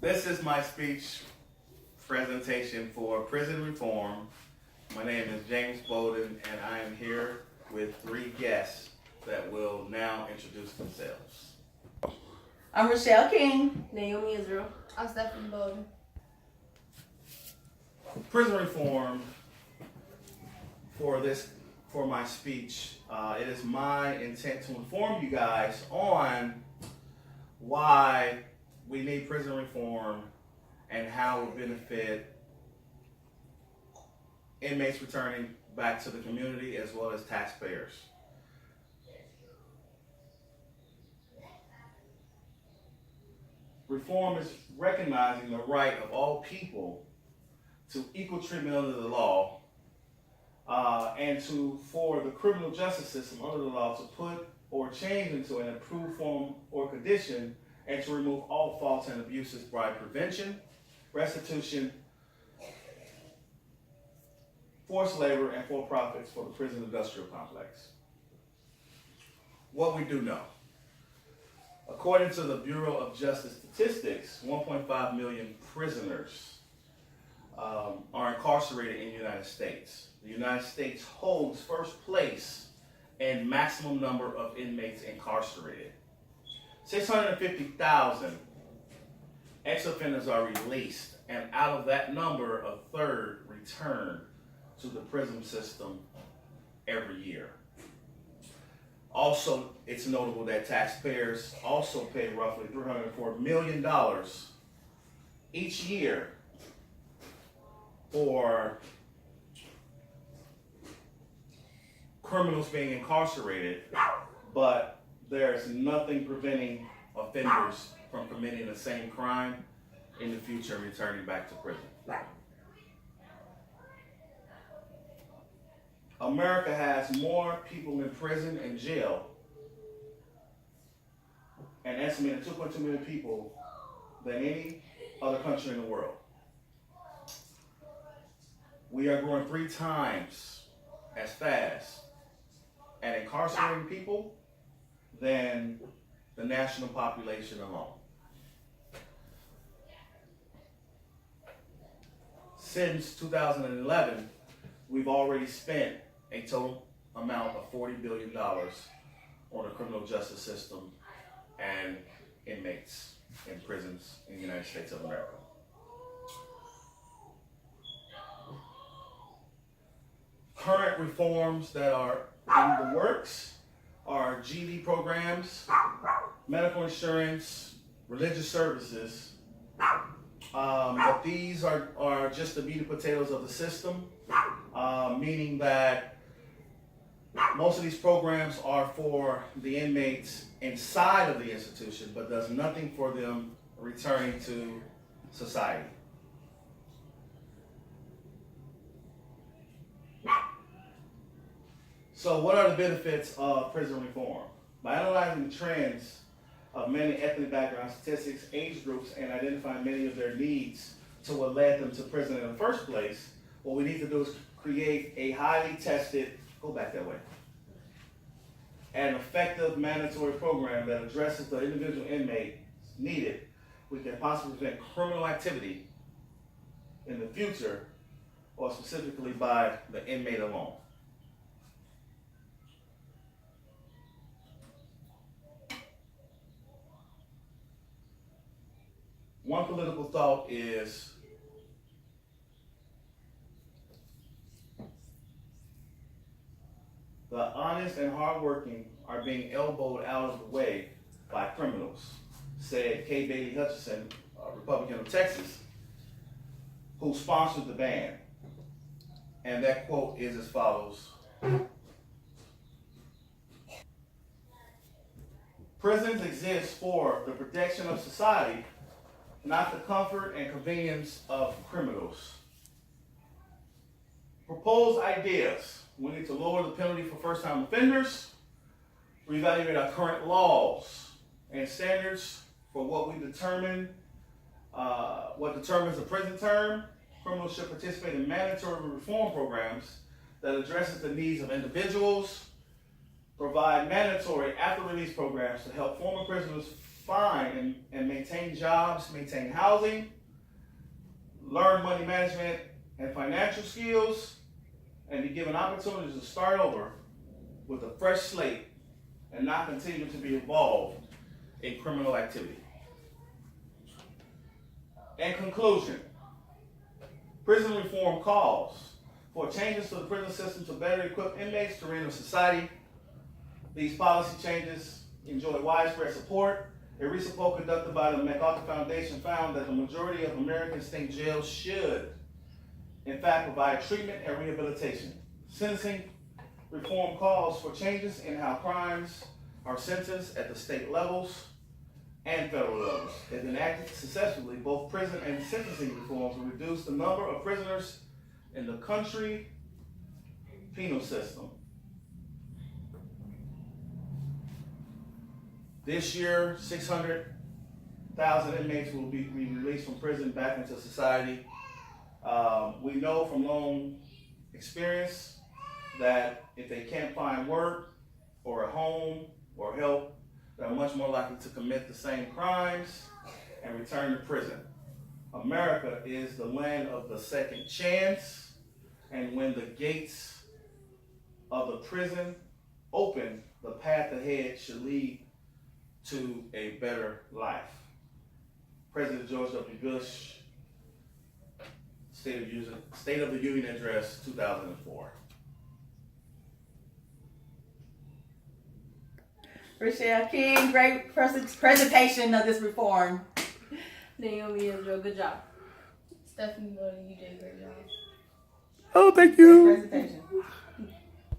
This is my speech presentation for prison reform. My name is James Bolden, and I am here with three guests that will now introduce themselves. I'm Rochelle King. Naomi Israel. I'm Stephanie Bolden. Prison reform for my speech. It is my intent to inform you guys on why we need prison reform and how it will benefit inmates returning back to the community as well as taxpayers. Reform is recognizing the right of all people to equal treatment under the law, and for the criminal justice system under the law to put or change into an improved form or condition, and to remove all faults and abuses by prevention, restitution, forced labor, and for profits for the prison industrial complex. What we do know. According to the Bureau of Justice Statistics, 1.5 million prisoners are incarcerated in the United States. The United States holds first place in maximum number of inmates incarcerated. 650,000 ex-offenders are released, and out of that number, a third return to the prison system every year. Also, it's notable that taxpayers also pay roughly $304 million each year for criminals being incarcerated, but there's nothing preventing offenders from committing the same crime in the future and returning back to prison. America has more people in prison and jail, an estimated 2.2 million people, than any other country in the world. We are growing 3 times as fast at incarcerating people than the national population alone. Since 2011, we've already spent a total amount of $40 billion on the criminal justice system and inmates in prisons in the United States of America. Current reforms that are in the works are GD programs, medical insurance, religious services. But these are just the meat and potatoes of the system, meaning that most of these programs are for the inmates inside of the institution, but does nothing for them returning to society. So what are the benefits of prison reform? By analyzing the trends of many ethnic backgrounds, statistics, age groups, and identifying many of their needs to what led them to prison in the first place, what we need to do is create a highly tested, go back that way, an effective mandatory program that addresses the individual inmate needed. We can possibly prevent criminal activity in the future, or specifically by the inmate alone. One political thought is the honest and hardworking are being elbowed out of the way by criminals, said K. Bailey Hutchison, a Republican of Texas, who sponsored the ban. And that quote is as follows: prisons exist for the protection of society, not the comfort and convenience of criminals. Proposed ideas: we need to lower the penalty for first-time offenders, reevaluate our current laws and standards for what determines a prison term. Criminals should participate in mandatory reform programs that addresses the needs of individuals, provide mandatory after-release programs to help former prisoners find and maintain jobs, maintain housing, learn money management and financial skills, and be given opportunities to start over with a fresh slate and not continue to be involved in criminal activity. In conclusion, prison reform calls for changes to the prison system to better equip inmates to re-enter society. These policy changes enjoy widespread support. A recent poll conducted by the MacArthur Foundation found that the majority of Americans think jails should, in fact, provide treatment and rehabilitation. Sentencing reform calls for changes in how crimes are sentenced at the state levels and federal levels. If enacted successfully, both prison and sentencing reforms will reduce the number of prisoners in the country penal system. This year, 600,000 inmates will be released from prison back into society. We know from long experience that if they can't find work or a home or help, they're much more likely to commit the same crimes and return to prison. America is the land of the second chance, and when the gates of the prison open, the path ahead should lead to a better life. President George W. Bush, State of the Union Address, 2004. Rochelle King, great presentation of this reform. Naomi Israel, good job. Stephanie Bolden, you did a great job. Oh, thank Great you. presentation.